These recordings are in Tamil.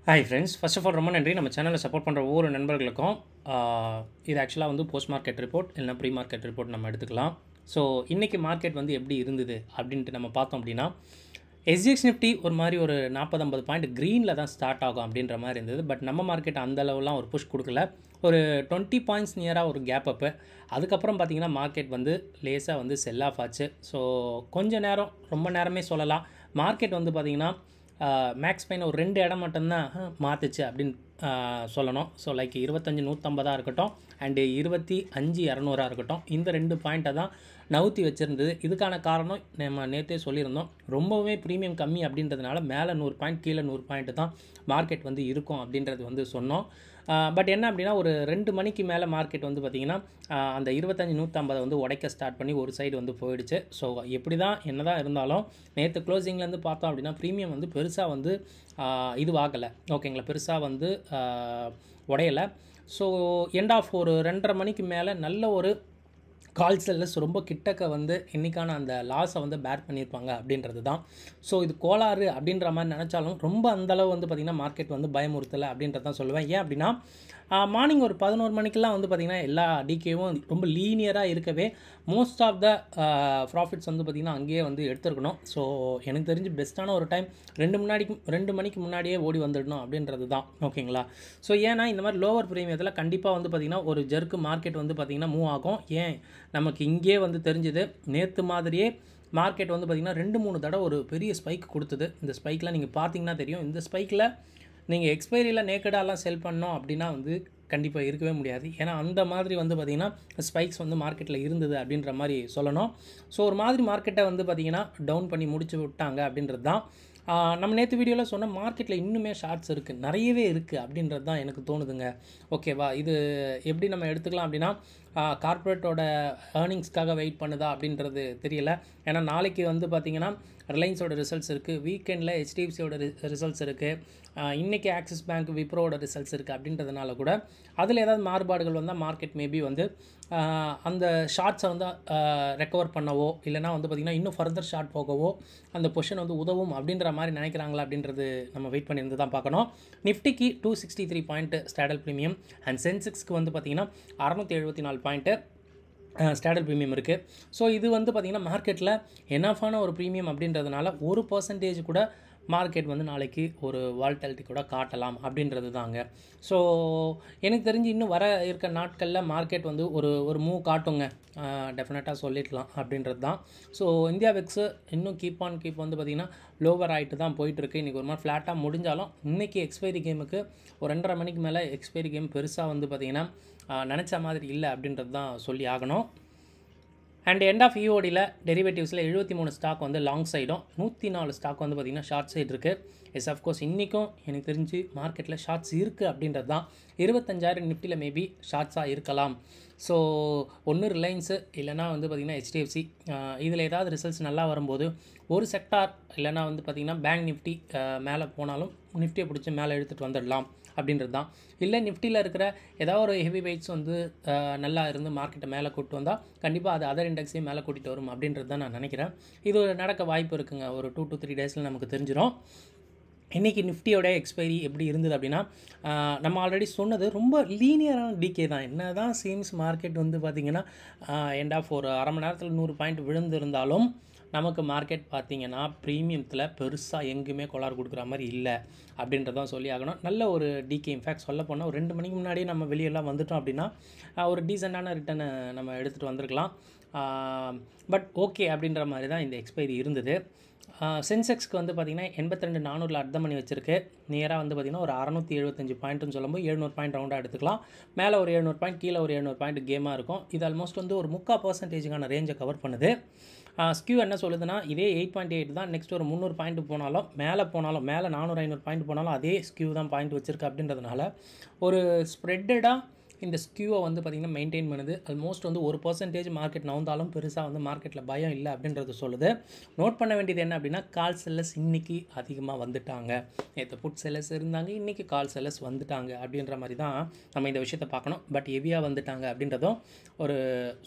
Hi friends, first of all ரொம்ப நன்றி நம்ம சேனலை சப்போர்ட் பண்ணுற ஒவ்வொரு நண்பர்களுக்கும். இது ஆக்சுவலாக வந்து போஸ்ட் மார்க்கெட் ரிப்போர்ட் இல்லைனா ப்ரீ மார்க்கெட் ரிப்போர்ட் நம்ம எடுத்துக்கலாம். ஸோ இன்றைக்கி மார்க்கெட் வந்து எப்படி இருந்தது அப்படின்ட்டு நம்ம பார்த்தோம் அப்படின்னா, எஸ்ஜிஎக்ஸ் நிஃப்டி ஒரு மாதிரி ஒரு 40-50 பாயிண்ட் க்ரீனில் தான் ஸ்டார்ட் ஆகும் அப்படின்ற மாதிரி இருந்தது. பட் நம்ம மார்க்கெட் அந்த அளவுலாம் ஒரு புஷ் கொடுக்கல. ஒரு 20 பாயிண்ட்ஸ் நியராக ஒரு கேப் அப்பு. அதுக்கப்புறம் பார்த்திங்கன்னா மார்க்கெட் வந்து லேசாக வந்து செல் ஆஃப் ஆச்சு. ஸோ கொஞ்சம் நேரம், ரொம்ப நேரமே சொல்லலாம், மார்க்கெட் வந்து பார்த்திங்கன்னா மேக்ஸ் பையன் ஒரு 2 இடம் மட்டும்தான் மாற்றுச்சு அப்படின்னு சொல்லணும். ஸோ லைக் 25,150 இருக்கட்டும் அண்டு 25,200 இருக்கட்டும், இந்த 2 பாயிண்ட்டை தான் நவுத்தி வச்சுருந்தது. இதுக்கான காரணம் நம்ம நேற்றே சொல்லியிருந்தோம், ரொம்பவே ப்ரீமியம் கம்மி அப்படின்றதுனால மேலே 100 பாயிண்ட் கீழே 100 பாயிண்ட்டு தான் மார்க்கெட் வந்து இருக்கும் அப்படின்றது வந்து சொன்னோம். பட் என்ன அப்படின்னா, ஒரு 2 மணிக்கு மேலே மார்க்கெட் வந்து பார்த்திங்கன்னா அந்த 25,150 வந்து உடைக்க ஸ்டார்ட் பண்ணி ஒரு சைடு வந்து போயிடுச்சு. ஸோ எப்படி தான் என்ன தான் இருந்தாலும் நேற்று க்ளோசிங்லேருந்து பார்த்தோம் அப்படின்னா ப்ரீமியம் வந்து பெருசாக வந்து இதுவாகலை, ஓகேங்களா, பெருசாக வந்து உடையலை. ஸோ எண்ட் ஆஃப் ஒரு 2:30 மணிக்கு மேலே நல்ல ஒரு கால் செல்லர்ஸ் ரொம்ப கிட்டக்க வந்து இன்றைக்கான அந்த லாஸை வந்து பேர் பண்ணியிருப்பாங்க அப்படின்றது தான். ஸோ இது கோளாறு அப்படின்ற மாதிரி நினச்சாலும் ரொம்ப அந்தளவு வந்து பார்த்திங்கன்னா மார்க்கெட் வந்து பயமுறுத்தலை அப்படின்றது தான் சொல்லுவேன். ஏன் அப்படின்னா, மார்னிங் ஒரு 11 மணிக்கெலாம் வந்து பார்த்திங்கன்னா எல்லா டிகேவும் ரொம்ப லீனியராக இருக்கவே மோஸ்ட் ஆஃப் த ப்ராஃபிட்ஸ் வந்து பார்த்திங்கன்னா அங்கேயே வந்து எடுத்துருக்கணும். ஸோ எனக்கு தெரிஞ்சு பெஸ்ட்டான ஒரு டைம் 2 மணிக்கு முன்னாடியே ஓடி வந்துடணும் அப்படின்றது தான், ஓகேங்களா. ஸோ ஏன்னா இந்த மாதிரி லோவர் ப்ரீமியத்தில் கண்டிப்பாக வந்து பார்த்திங்கன்னா ஒரு ஜர்க்கு மார்க்கெட் வந்து பார்த்திங்கன்னா மூவ் ஆகும். ஏன் நமக்கு இங்கேயே வந்து தெரிஞ்சுது, நேற்று மாதிரியே மார்க்கெட் வந்து பார்த்திங்கன்னா 2-3 தடவை ஒரு பெரிய ஸ்பைக் கொடுத்தது. இந்த ஸ்பைக்கில் நீங்கள் பார்த்தீங்கன்னா தெரியும். இந்த ஸ்பைக்கில் நீங்கள் எக்ஸ்பைரியில் நேக்கடாலாம் செல் பண்ணோம் அப்படின்னா வந்து கண்டிப்பாக இருக்கவே முடியாது. ஏன்னா அந்த மாதிரி வந்து பார்த்திங்கன்னா ஸ்பைக்ஸ் வந்து மார்க்கெட்டில் இருந்தது அப்படின்ற மாதிரி சொல்லணும். ஸோ ஒரு மாதிரி மார்க்கெட்டை வந்து பார்த்திங்கன்னா டவுன் பண்ணி முடிச்சு விட்டாங்க அப்படின்றது தான். நம்ம நேற்று வீடியோவில் சொன்ன மார்க்கெட்டில் இன்னுமே ஷார்ட்ஸ் இருக்குது, நிறையவே இருக்குது அப்படின்றது தான் எனக்கு தோணுதுங்க. ஓகேவா, இது எப்படி நம்ம எடுத்துக்கலாம் அப்படின்னா, கார்ப்பரேட்டோட ஏர்னிங்ஸ்க்காக வெயிட் பண்ணுதா அப்படின்றது தெரியல. ஏன்னா நாளைக்கு வந்து பார்த்திங்கன்னா ரிலையன்ஸோட ரிசல்ட்ஸ் இருக்குது, வீக்கெண்டில் ஹெச்டிஎஃப்சியோட ரிசல்ட்ஸ் இருக்குது, இன்றைக்கி ஆக்சிஸ் பேங்க் விப்ரோவோட ரிசல்ட்ஸ் இருக்குது. அப்படின்றதுனால கூட அதில் ஏதாவது மாறுபாடுகள் வந்தால் மார்க்கெட் மேபி வந்து அந்த ஷார்ட்ஸை வந்து ரெக்கவர் பண்ணவோ இல்லைனா வந்து பார்த்திங்கன்னா இன்னும் ஃபர்தர் ஷார்ட் போகவோ அந்த பொசிஷன் வந்து உதவும் அப்படின்ற மாதிரி நினைக்கிறாங்களா அப்படின்றது நம்ம வெயிட் பண்ணியிருந்து தான் பார்க்கணும். நிஃப்டிக்கு 263 பாயிண்ட்டு ஸ்டாண்டர்ட் ப்ரீமியம் அண்ட் சென்செக்ஸ்க்கு வந்து பார்த்திங்கன்னா 674 பாயிண்ட்டு ஸ்டாண்டர்ட் ப்ரீமியம் இருக்குது. ஸோ இது வந்து பார்த்திங்கன்னா மார்க்கெட்டில் எனாஃபான ஒரு ப்ரீமியம் அப்படின்றதுனால 1% கூட மார்க்கெட் வந்து நாளைக்கு ஒரு வால்டாலிட்டி கூட காட்டலாம் அப்படின்றது தாங்க. ஸோ எனக்கு தெரிஞ்சு இன்னும் வர இருக்க நாட்களில் மார்க்கெட் வந்து ஒரு மூவ் காட்டுங்க, டெஃபினட்டாக சொல்லிடலாம் அப்படின்றது தான். ஸோ இந்தியா விக்ஸு இன்னும் கீப் வந்து பார்த்திங்கன்னா லோவர் ஆகிட்டு தான் போயிட்டுருக்கு. இன்றைக்கி ஒரு மாதிரி ஃப்ளாட்டாக முடிஞ்சாலும் இன்றைக்கி எக்ஸ்பைரி கேமுக்கு ஒரு 2:30 மணிக்கு மேலே எக்ஸ்பைரி கேம் பெருசாக வந்து பார்த்திங்கன்னா நினச்ச மாதிரி இல்லை அப்படின்றது தான் சொல்லி ஆகணும். அண்ட் எண்ட் ஆஃப் இஓடியில் டெரிவேட்டிவ்ஸில் 73 ஸ்டாக் வந்து லாங் சைடும் 104 ஸ்டாக் வந்து பார்த்திங்கன்னா ஷார்ட் சைடு இருக்குது. எஸ் ஆஃப்கோர்ஸ் இன்றைக்கும் எனக்கு தெரிஞ்சு மார்க்கெட்டில் ஷார்ட்ஸ் இருக்குது அப்படின்றது தான். 25,000 நிஃப்டியில் மேபி ஷார்ட்ஸாக இருக்கலாம். ஸோ ஒன்று ரிலையன்ஸு இல்லைனா வந்து பார்த்திங்கன்னா ஹெச்டிஎஃப்சி, இதில் ஏதாவது ரிசல்ட்ஸ் நல்லா வரும்போது ஒரு செக்டார் இல்லைனா வந்து பார்த்திங்கன்னா பேங்க் நிஃப்டி மேலே போனாலும் நிஃப்டியை பிடிச்சி மேலே எடுத்துகிட்டு வந்துடலாம் அப்படின்றது தான். இல்லை நிஃப்டியில் இருக்கிற ஏதாவது ஒரு ஹெவி வெயிட்ஸ் வந்து நல்லா இருந்து மார்க்கெட்டை மேலே கூப்பிட்டு வந்தால் கண்டிப்பாக அது அதர் இண்டெக்ஸையும் மேலே கூட்டிகிட்டு வரும் அப்படின்றது தான் நான் நினைக்கிறேன். இது நடக்க வாய்ப்பு இருக்குங்க. ஒரு 2 to 3 டேஸில் நமக்கு தெரிஞ்சிடும். இன்றைக்கி நிஃப்டியோட எக்ஸ்பைரி எப்படி இருந்தது அப்படின்னா, நம்ம ஆல்ரெடி சொன்னது ரொம்ப லீனியரான டிகே தான். என்ன தான் சீம்ஸ் மார்க்கெட் வந்து பார்த்திங்கன்னா எண்ட் ஆஃப் ஒரு அரை மணி நேரத்தில் 100 பாயிண்ட் விழுந்திருந்தாலும் நமக்கு மார்க்கெட் பார்த்திங்கன்னா ப்ரீமியத்தில் பெருசாக எங்கேயுமே கொளார் கொடுக்குற மாதிரி இல்லை அப்படின்றதான் சொல்லி ஆகணும். நல்ல ஒரு டிகே. இன்ஃபேக்ட் சொல்ல போனால் ஒரு 2 மணிக்கு முன்னாடியே நம்ம வெளியெல்லாம் வந்துட்டோம் அப்படின்னா ஒரு டீசெண்டான ரிட்டர்னை நம்ம எடுத்துகிட்டு வந்திருக்கலாம். பட் ஓகே அப்படின்ற மாதிரி தான் இந்த எக்ஸ்பைரி இருந்தது. சென்செக்ஸ்க்கு வந்து பார்த்திங்கன்னா 82,400 அர்த்தம் பண்ணி வச்சுருக்கு. நியராக வந்து பார்த்திங்கன்னா ஒரு 675 பாயிண்ட்டுன்னு சொல்லும்போது 700 பாயிண்ட் ரவுண்டாக எடுத்துக்கலாம். மேலே ஒரு 700 பாயிண்ட் கீழே ஒரு 700 பாயிண்ட் கேமாக இருக்கும். இது ஆல்மோஸ்ட் வந்து ஒரு 3/4% ரேஞ்சை கவர் பண்ணுது. ஸ்கியூ என்ன சொல்லுதுன்னா, இதே 8.8 தான். நெக்ஸ்ட் ஒரு 300 பாயிண்ட் போனாலும் மேலே 400-500 பாயிண்ட் போனாலும் அதே ஸ்கியூ தான் பாயிண்ட் வச்சுருக்கு அப்படின்றதுனால ஒரு ஸ்ப்ரெட்டடாக இந்த ஸ்கியூவை வந்து பார்த்திங்கன்னா மெயின்டைன் பண்ணுது. ஆல்மோஸ்ட் வந்து 1% மார்க்கெட் நவுந்தாலும் பெருசாக வந்து மார்க்கெட்டில் பயம் இல்லை அப்படின்றது சொல்லுது. நோட் பண்ண வேண்டியது என்ன அப்படின்னா, கால் செல்லர்ஸ் இன்றைக்கி அதிகமாக வந்துட்டாங்க. நேற்று புட் செல்லர்ஸ் இருந்தாங்க, இன்றைக்கி கால் செல்லர்ஸ் வந்துட்டாங்க அப்படின்ற மாதிரி தான் நம்ம இந்த விஷயத்தை பார்க்கணும். பட் ஹெவியாக வந்துட்டாங்க அப்படின்றதும் ஒரு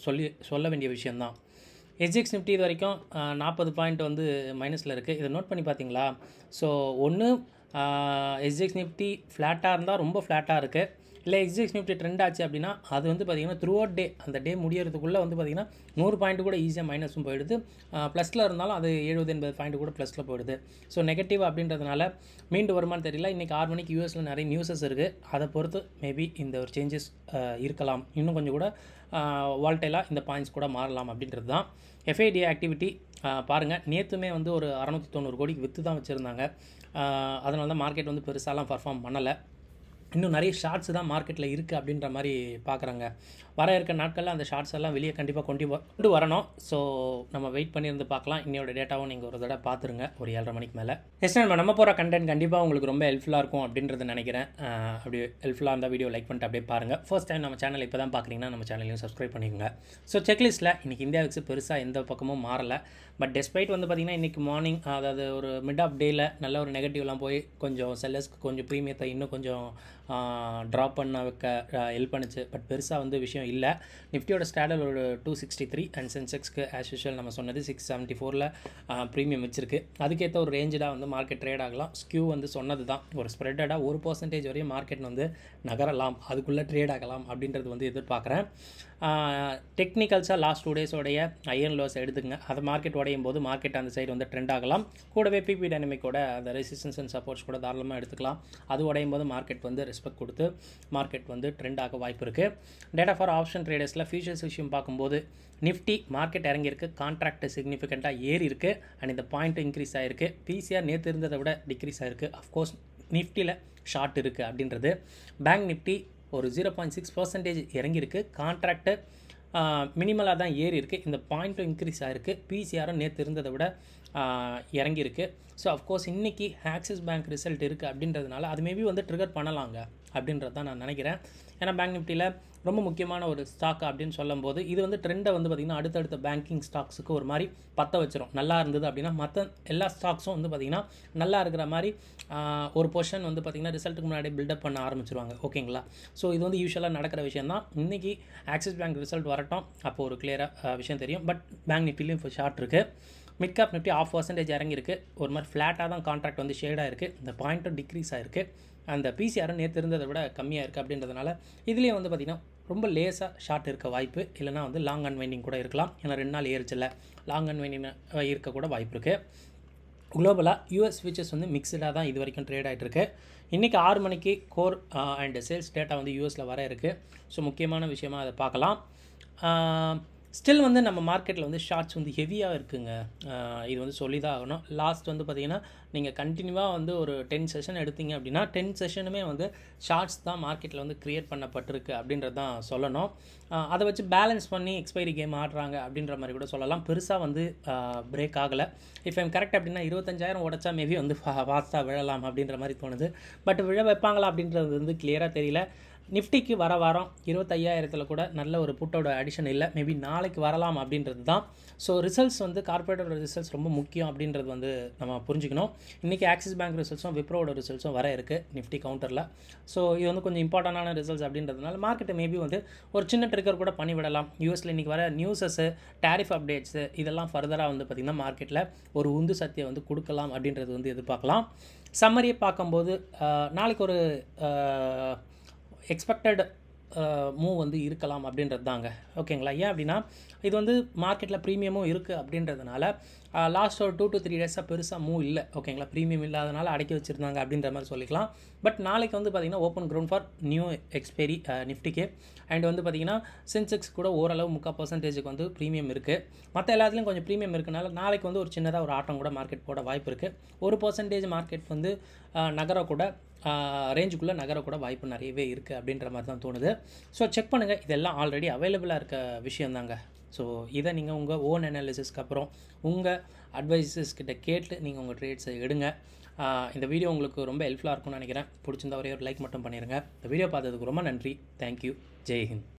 சொல்ல வேண்டிய விஷயந்தான். எஸ்ஜிஎக்ஸ் நிஃப்டி இது வரைக்கும் 40 பாயிண்ட் வந்து மைனஸில் இருக்குது. இதை நோட் பண்ணி பார்த்தீங்களா? ஸோ ஒன்று எஸ்ஜிஎக்ஸ் நிஃப்டி ஃப்ளாட்டாக இருந்தால் ரொம்ப ஃப்ளாட்டாக இருக்குது. இல்லை எஸ்ஜிஎக்ஸ் நிஃப்டி ட்ரெண்ட் ஆச்சு அப்படின்னா அது வந்து பார்த்திங்கன்னா த்ரூ அவுட் டே அந்த டே முடியறதுக்குள்ளே வந்து பார்த்திங்கன்னா 100 பாயிண்ட் கூட ஈஸியாக மைனஸும் போயிடுது. ப்ளஸில் இருந்தாலும் அது 70-80 பாயிண்ட் கூட ப்ளஸில் போயிடுது. ஸோ நெகட்டிவ் அப்படின்றதுனால மீண்டு வருமானு தெரியல. இன்றைக்கி 6 மணிக்கு யூஎஸில் நிறைய நியூஸஸ் இருக்குது. அதை பொறுத்து மேபி இந்த ஒரு சேஞ்சஸ் இருக்கலாம். இன்னும் கொஞ்சம் கூட வால்டைலாக இந்த பாயிண்ட்ஸ் கூட மாறலாம் அப்படின்றது தான். எஃப்ஐடி ஆக்டிவிட்டி பாருங்கள், நேற்றுமே வந்து ஒரு 690 கோடிக்கு விற்று தான் வச்சுருந்தாங்க. அதனால தான் மார்க்கெட் வந்து பெருசாலாம் பர்ஃபார்ம் பண்ணலை. இன்னும் நிறைய ஷார்ட்ஸ் தான் மார்க்கெட்டில் இருக்குது அப்படின்ற மாதிரி பார்க்குறாங்க. வர இருக்க நாட்களில் அந்த ஷார்ட்ஸ் எல்லாம் வெளியே கண்டிப்பாக கொண்டு வரணும். ஸோ நம்ம வெயிட் பண்ணியிருந்து பார்க்கலாம். இன்னையோட டேட்டாவும் நீங்கள் ஒரு தடவை பார்த்துருங்க ஒரு 7:30 மணிக்கு மேலே. எஸ் நம்ம போகிற கண்டென்ட் கண்டிப்பாக உங்களுக்கு ரொம்ப ஹெல்ப்ஃபுல்லாக இருக்கும் அப்படின்றது நினைக்கிறேன். அப்படி ஹெல்ப்ஃபுல்லாக இருந்தால் வீடியோ லைக் பண்ணிட்டு அப்படியே பாருங்கள். ஃபர்ஸ்ட் டைம் நம்ம சேனல் இப்போ தான் பார்க்குறீங்கன்னா நம்ம சேனலையும் சப்ஸ்கிரைப் பண்ணிக்கோங்க. ஸோ செக்லிஸ்ட்டில் இன்றைக்கி இந்தியா விக்ஸ் பெருசாக எந்த பக்கமும் மாறலை. பட் டெஸ்பைட் வந்து பார்த்திங்கன்னா இன்றைக்கி மார்னிங், அதாவது ஒரு மிட் ஆஃப் டேயில் நல்ல ஒரு நெகட்டிவ்லாம் போய் கொஞ்சம் செல்லர்ஸ்க்கு கொஞ்சம் ப்ரீமியத்தை இன்னும் கொஞ்சம் ட்ராப் பண்ண வைக்க ஹெல்ப் பண்ணிச்சு. பட் பெருசாக வந்து விஷயம் இல்லை. நிஃப்டியோட ஸ்டாண்டர்ட் ஒரு 263 அண்ட் சென்செக்ஸ்க்கு ஆஸ் யூஷுவல் நம்ம சொன்னது 674 ப்ரீமியம் வச்சிருக்கு. அதுக்கேற்ற ஒரு ரேஞ்சாக வந்து மார்க்கெட் ட்ரேட் ஆகலாம். ஸ்கியூ வந்து சொன்னது தான், ஒரு ஸ்ப்ரெட்டடாக 1% வரையும் மார்க்கெட் வந்து நகரலாம், அதுக்குள்ளே ட்ரேட் ஆகலாம் அப்படின்றது வந்து எதிர்பார்க்குறேன். டெக்னிக்கல்ஸாக லாஸ்ட் 2 டேஸோடைய ஐயன் லோஸ் எடுத்துங்க. அதை மார்க்கெட் உடையும் போது மார்க்கெட் அந்த சைடு வந்து ட்ரெண்ட் ஆகலாம். கூடவே பிபி டைனமிக்கோட அந்த ரெசிஸ்டன்ஸ் அண்ட் சப்போர்ட்ஸ் கூட தாராளமாக எடுத்துக்கலாம். அது உடையும் போது மார்க்கெட் வந்து ரெஸ்பெக்ட் கொடுத்து மார்க்கெட் வந்து ட்ரெண்ட் ஆக வாய்ப்பு இருக்குது. டேட்டா ஃபார் ஆப்ஷன் ட்ரேடர்ஸில் ஃபியூச்சர்ஸ் விஷயம் பார்க்கும்போது நிஃப்டி மார்க்கெட் இறங்கியிருக்கு, கான்ட்ராக்ட் சிக்னிஃபிகண்ட்டாக ஏறி இருக்குது அண்ட் இந்த பாயிண்ட் இன்க்ரீஸ் ஆகிருக்கு. பிசிஆர் நேற்று இருந்ததை விட டிக்ரீஸ் ஆகிருக்கு. அஃப்கோர்ஸ் நிஃப்டியில் ஷார்ட் இருக்குது அப்படின்றது. பேங்க் நிஃப்டி ஒரு 0.6% இறங்கியிருக்கு. கான்ட்ராக்டு மினிமலாக தான் ஏறி இருக்குது. இந்த பாயிண்ட்டும் இன்க்ரீஸ் ஆகிருக்கு. பிசிஆரும் நேற்று இருந்ததை விட இறங்கியிருக்கு. ஸோ அஃப்கோர்ஸ் இன்றைக்கி ஆக்சிஸ் பேங்க் ரிசல்ட் இருக்குது அப்படின்றதுனால அது மேபி வந்து ட்ரிகர் பண்ணலாங்க அப்படின்றது தான் நான் நினைக்கிறேன். ஏன்னா பேங்க் நிஃப்டியில் ரொம்ப முக்கியமான ஒரு ஸ்டாக் அப்படின்னு சொல்லும்போது இது வந்து ட்ரெண்டை வந்து பார்த்திங்கன்னா அடுத்தடுத்த பேங்கிங் ஸ்டாக்ஸுக்கு ஒரு மாதிரி பற்ற வச்சிரும். நல்லா இருந்தது அப்படின்னா மற்ற எல்லா ஸ்டாக்ஸும் வந்து பார்த்திங்கன்னா நல்லா இருக்கிற மாதிரி ஒரு பொசிஷன் வந்து பார்த்திங்கன்னா ரிசல்ட்டுக்கு முன்னாடி பில்டப் பண்ண ஆரம்பிச்சிருவாங்க. ஓகேங்களா? ஸோ இது வந்து யூஸ்வலாக நடக்கிற விஷயம் தான். இன்றைக்கி ஆக்சிஸ் பேங்க் ரிசல்ட் வரட்டும், அப்போது ஒரு கிளியராக விஷயம் தெரியும். பட் பேங்க் நிஃப்டிலையும் இப்போ ஷார்ட் இருக்குது. மிட் கேப் நிஃப்டி 0.5% இறங்கியிருக்கு. ஒரு மாதிரி ஃப்ளாட்டாக தான் கான்ட்ராக்ட் வந்து ஷேடாக இருக்குது. இந்த பாயிண்ட்டும் டிக்ரீஸ் ஆகிருக்கு. அந்த பிசிஆரும் நேற்று இருந்ததை விட கம்மியாக இருக்குது அப்படின்றதுனால இதுலேயே வந்து பார்த்திங்கன்னா ரொம்ப லேசாக ஷார்ட் இருக்க வாய்ப்பு, இல்லைனா வந்து லாங் அன்வைண்டிங் கூட இருக்கலாம். ஏன்னா 2 நாள் ஏறிச்சில்ல, லாங் அன்வைண்டிங் இருக்க கூட வாய்ப்பு இருக்குது. குளோபலாக யூஎஸ் ஃபியூச்சர்ஸ் வந்து மிக்சடாக தான் இது வரைக்கும் ட்ரேட் ஆகிட்டுருக்கு. இன்றைக்கி 6 மணிக்கு கோர் அண்ட் சேல்ஸ் டேட்டா வந்து யூஎஸில் வர இருக்குது. ஸோ முக்கியமான விஷயமாக அதை பார்க்கலாம். ஸ்டில் வந்து நம்ம மார்க்கெட்டில் வந்து ஷார்ட்ஸ் வந்து ஹெவியாக இருக்குங்க. இது வந்து சொல்லி தான் ஆகணும். லாஸ்ட் வந்து பார்த்திங்கன்னா நீங்கள் கண்டினியூவாக வந்து ஒரு 10 செஷன் எடுத்தீங்க அப்படின்னா 10 செஷனுமே வந்து ஷார்ட்ஸ் தான் மார்க்கெட்டில் வந்து க்ரியேட் பண்ணப்பட்டிருக்கு அப்படின்றது தான் சொல்லணும். அதை வச்சு பேலன்ஸ் பண்ணி எக்ஸ்பைரி கேம் ஆடுறாங்க அப்படின்ற மாதிரி கூட சொல்லலாம். பெருசாக வந்து பிரேக் ஆகலை. இஃப் ஐம் கரெக்ட் அப்படின்னா 25,000 உடச்சா மேபி வந்து ஃபாஸ்ட்டாக விழலாம் அப்படின்ற மாதிரி தோணுது. பட் விழ வைப்பாங்களா அப்படின்றது வந்து கிளியராக தெரியல. நிஃப்டிக்கு வர வாரம் 25,000 கூட நல்ல ஒரு புட்டோட அடிஷன் இல்லை. மேபி நாளைக்கு வரலாம் அப்படின்றது தான். ஸோ ரிசல்ட்ஸ் வந்து கார்பரேட்டோட ரிசல்ட்ஸ் ரொம்ப முக்கியம் அப்படின்றது வந்து நம்ம புரிஞ்சுக்கணும். இன்றைக்கி ஆக்சிஸ் பேங்க் ரிசல்ட்ஸும் விப்ரோட ரிசல்ட்ஸும் வர இருக்குது நிஃப்டி கவுண்டரில். ஸோ இது வந்து கொஞ்சம் இம்பார்ட்டண்டான ரிசல்ட்ஸ் அப்படின்றதுனால மார்க்கெட்டை மேபி வந்து ஒரு சின்ன ட்ரிகர் கூட பண்ணி விடலாம். யூஎஸில் இன்றைக்கி வர நியூஸஸ்ஸு, டேரிஃப் அப்டேட்ஸு இதெல்லாம் ஃபர்தராக வந்து பார்த்திங்கன்னா மார்க்கெட்டில் ஒரு உந்து சக்தியை வந்து கொடுக்கலாம் அப்படின்றது வந்து எதிர்பார்க்கலாம். சம்மரியை பார்க்கும்போது நாளைக்கு ஒரு எக்ஸ்பெக்டட் மூவ் வந்து இருக்கலாம் அப்படின்றது தாங்க. ஓகேங்களா? ஏன் அப்படின்னா இது வந்து மார்க்கெட்டில் ப்ரீமியமும் இருக்குது அப்படின்றதுனால லாஸ்ட் ஒரு 2 to 3 டேஸாக பெருசாக மூவ் இல்லை. ஓகேங்களா? ப்ரீமியம் இல்லாதனால அடக்கி வச்சுருந்தாங்க அப்படின்ற மாதிரி சொல்லிக்கலாம். பட் நாளைக்கு வந்து பார்த்திங்கன்னா open ground for new expiry நிஃப்டிக்கு. அண்ட் வந்து பார்த்திங்கன்னா சென்செக்ஸ் கூட ஓரளவு 3% வந்து ப்ரீமியம் இருக்குது. மற்ற எல்லாத்துலேயும் கொஞ்சம் ப்ரீமியம் இருக்கனால நாளைக்கு வந்து ஒரு சின்னதாக ஒரு ஆட்டம் கூட மார்க்கெட் போட வாய்ப்பு இருக்குது. 1% மார்க்கெட் வந்து நகரக்கூட ரேஞ்சுக்குள்ளே நகரக்கூட வாய்ப்பு நிறையவே இருக்குது அப்படின்ற மாதிரி தான் தோணுது. ஸோ செக் பண்ணுங்கள். இதெல்லாம் ஆல்ரெடி அவைலபிளாக இருக்க விஷயம் தாங்க. ஸோ இதை நீங்கள் உங்கள் ஓன் அனாலிசிஸ்க்கு அப்புறம் உங்கள் அட்வைசஸ் கிட்ட கேட்டு நீங்கள் உங்கள் ட்ரேட்ஸை எடுங்க. இந்த வீடியோ உங்களுக்கு ரொம்ப ஹெல்ப்ஃபுல்லாக இருக்கும்னு நினைக்கிறேன். பிடிச்சிருந்தா ஒரே ஒரு லைக் மட்டும் பண்ணிடுங்க. இந்த வீடியோ பார்த்ததுக்கு ரொம்ப நன்றி. தேங்க்யூ. ஜெய்ஹிந்த்.